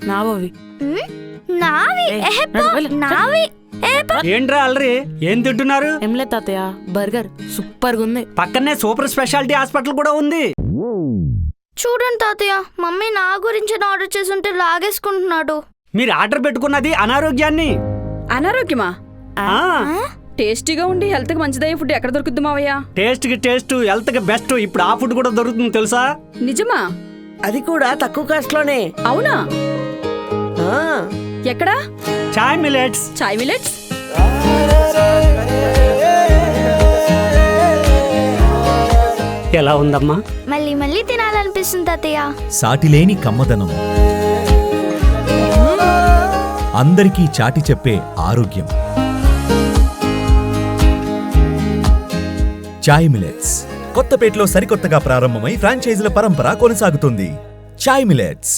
నావవి. నావి నావి. ఏంట్రా అల్రి ఏం తింటున్నారు? ఏంలే తాతయ్య, బర్గర్ సూపర్ గా ఉంది. పక్కనే సూపర్ స్పెషాలిటీ హాస్పిటల్ కూడా ఉంది. చూడండి తాతయ్య, మమ్మీ నా గురించి ఆర్డర్ చేస్తుంటే లాగేసుకుంటున్నాడు. మీరు ఆర్డర్ పెట్టుకున్నది అనారోగ్యాన్ని. అనారోగ్యమా? ఆ, టేస్టీగా ఉండి హెల్త్ కి మంచిదయ్యే ఫుడ్ ఎక్కడ దొరుకుద్ది మావయ్య? టేస్ట్ కి టేస్ట్, హెల్త్ కి బెస్ట్. ఇప్పుడు ఆ ఫుడ్ కూడా దొరుకుతుంది తెలుసా? నిజమా? అది కూడా తక్కువ కాస్ట్ లోనే. అవునా? ఎక్కడా? చాయ్ మిలెట్స్. చాయ్ మిలెట్స్. ఎలా ఉందమ్మా? మళ్ళీ మళ్ళీ తినాలనిపిస్తుంది తాతయ్య. సాటిలేని కమ్మదనం, అందరికీ చాటి చెప్పే ఆరోగ్యం. చాయ్ మిలెట్స్ కొత్తపేటలో సరికొత్తగా ప్రారంభమై ఫ్రాంచైజీల పరంపర కొనసాగుతుంది. చాయ్ మిలెట్స్.